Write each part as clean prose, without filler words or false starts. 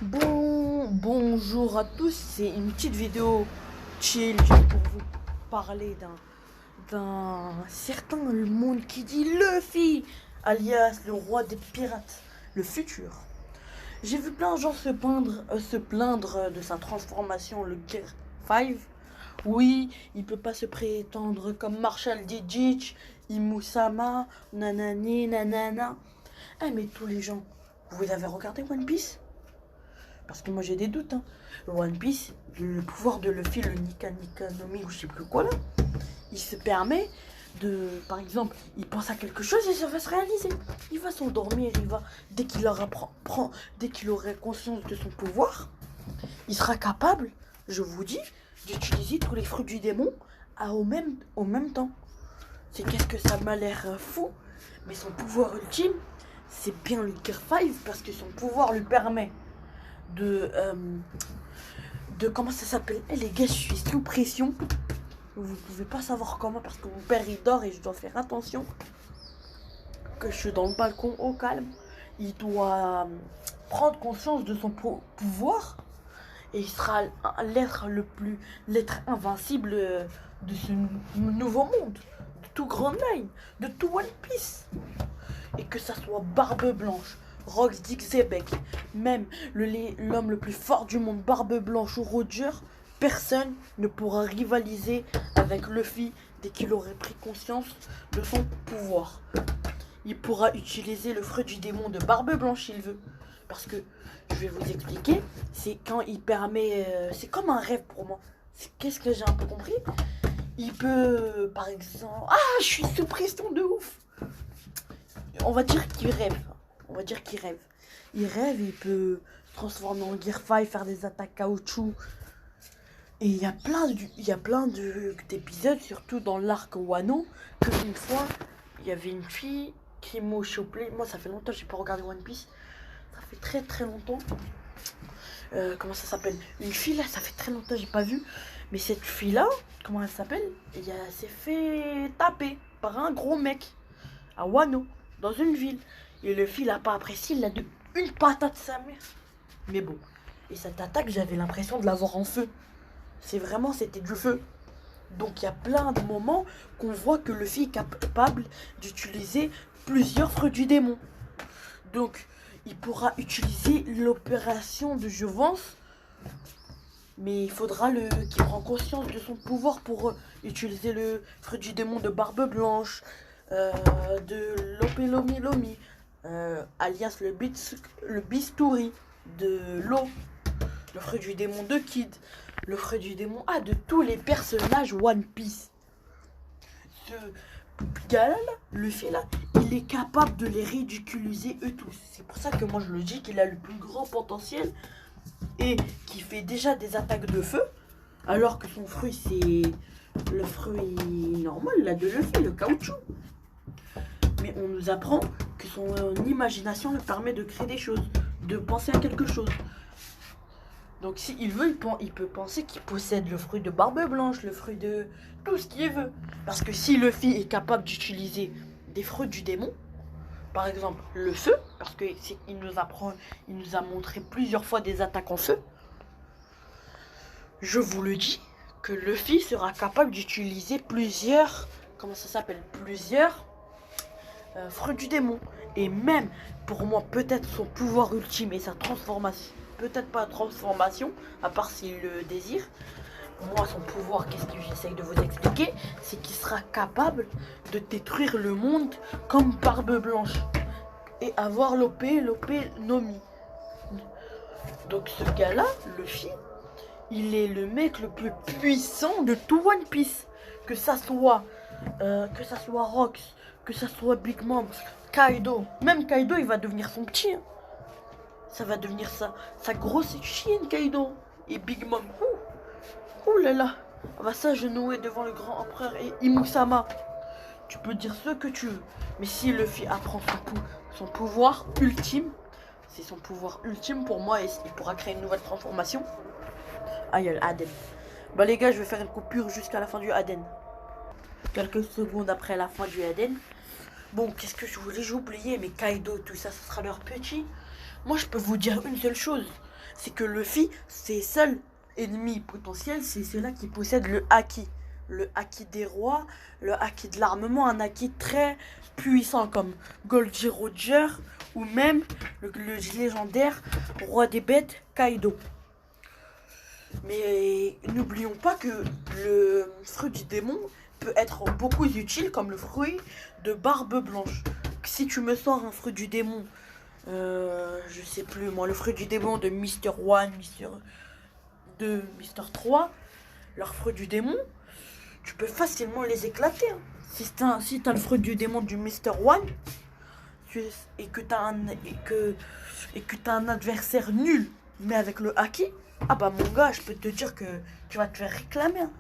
Bonjour à tous, c'est une petite vidéo chill juste pour vous parler d'un certain monde qui dit Luffy, alias le roi des pirates, le futur. J'ai vu plein de gens se plaindre de sa transformation, le Gear 5. Oui, il peut pas se prétendre comme Marshall D. Ditch, Imusama, nanani, nanana. Eh mais tous les gens, vous avez regardé One Piece? Parce que moi j'ai des doutes. Le One Piece, le pouvoir de Luffy, le Nika Nika no Mi ou je sais plus quoi là, il se permet de, par exemple, il pense à quelque chose et ça va se réaliser. Il va s'endormir, dès qu'il aura conscience de son pouvoir, il sera capable, je vous dis, d'utiliser tous les fruits du démon au même temps. C'est qu'est-ce que ça m'a l'air fou, mais son pouvoir ultime, c'est bien le Gear 5 parce que son pouvoir lui permet de comment ça s'appelle. Eh les gars, je suis sous pression. Vous pouvez pas savoir comment parce que mon père il dort et je dois faire attention. Que je suis dans le balcon au calme. Il doit prendre conscience de son pouvoir et il sera l'être invincible de ce nouveau monde, de tout Grand Line, de tout One Piece. Et que ça soit Barbe Blanche, Rox Dixebeck, même l'homme le plus fort du monde, Barbe Blanche ou Roger, personne ne pourra rivaliser avec Luffy dès qu'il aurait pris conscience de son pouvoir. Il pourra utiliser le fruit du démon de Barbe Blanche s'il veut. Parce que, je vais vous expliquer, c'est quand il permet... c'est comme un rêve pour moi. Qu'est-ce que j'ai un peu compris? Il peut, par exemple... Ah, je suis sous pression de ouf. On va dire qu'il rêve. Il rêve, il peut se transformer en Gear 5, faire des attaques caoutchouc. Et il y a plein d'épisodes, surtout dans l'arc Wano, que une fois, il y avait une fille qui m'a chopé. Moi, ça fait longtemps que j'ai pas regardé One Piece. Ça fait très très longtemps. Comment ça s'appelle? Une fille là, ça fait très longtemps que j'ai pas vu. Mais cette fille là, comment elle s'appelle? Elle s'est fait taper par un gros mec à Wano, dans une ville. Et le fil a pas apprécié, il a de une patate sa mère. Mais bon. Et cette attaque, j'avais l'impression de l'avoir en feu. C'était du feu. Donc il y a plein de moments qu'on voit que Luffy est capable d'utiliser plusieurs fruits du démon. Donc il pourra utiliser l'opération de Jouvence. Mais il faudra qu'il prenne conscience de son pouvoir pour utiliser le fruit du démon de Barbe Blanche, de Lope Lomi Lomi, alias le Bistouri, de l'eau, le fruit du démon de Kid, le fruit du démon de tous les personnages One Piece. Ce gars là, le fait là, il est capable de les ridiculiser eux tous. C'est pour ça que moi je le dis qu'il a le plus grand potentiel et qui fait déjà des attaques de feu, alors que son fruit c'est le fruit normal là de Luffy, le caoutchouc. Mais on nous apprend que son imagination lui permet de créer des choses, de penser à quelque chose. Donc s'il veut, il peut penser qu'il possède le fruit de Barbe Blanche, le fruit de tout ce qu'il veut. Parce que si Luffy est capable d'utiliser des fruits du démon, par exemple le feu, parce qu'il nous a montré plusieurs fois des attaques en feu, je vous le dis, que Luffy sera capable d'utiliser plusieurs fruits du démon. Et même, pour moi, peut-être son pouvoir ultime et sa transformation, peut-être pas transformation, à part s'il le désire. Moi, son pouvoir, qu'est-ce que j'essaye de vous expliquer? C'est qu'il sera capable de détruire le monde comme Barbe Blanche. Et avoir Lope Nomi. Donc ce gars-là, Luffy, il est le mec le plus puissant de tout One Piece. Que ça soit Rox, que ça soit Big Mom, Kaido. Même Kaido, il va devenir son petit. Ça va devenir sa grosse chienne, Kaido. Et Big Mom. Ouh là là. Va s'agenouiller devant le grand empereur et Imusama. Tu peux dire ce que tu veux. Mais si Luffy apprend son pouvoir ultime, c'est son pouvoir ultime pour moi et il pourra créer une nouvelle transformation. Ah, il y a l'Aden. Bah les gars, je vais faire une coupure jusqu'à la fin du Aden. Quelques secondes après la fin du Aden. Bon, qu'est-ce que je voulais? J'ai oublié, mais Kaido, tout ça, ce sera leur petit. Moi, je peux vous dire une seule chose. c'est que Luffy, ses seuls ennemis potentiels, c'est ceux-là qui possèdent le haki. Le haki des rois, le haki de l'armement, un haki très puissant comme Goldie Roger ou même le légendaire roi des bêtes Kaido. Mais n'oublions pas que le fruit du démon peut être beaucoup utile comme le fruit de barbe blanche. Si tu me sors un fruit du démon, je sais plus moi, le fruit du démon de Mister 1, Mister 2, Mister 3, leur fruit du démon, tu peux facilement les éclater. Hein. Si t'as le fruit du démon du Mister 1 et que t'as un adversaire nul, mais avec le haki, ah bah mon gars, je peux te dire que tu vas te faire réclamer. Hein.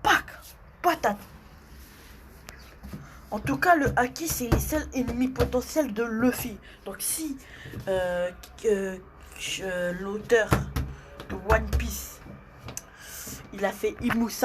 Pac, patate. En tout cas, le haki, c'est les seuls ennemis potentiels de Luffy. Donc si l'auteur de One Piece, il a fait Imusa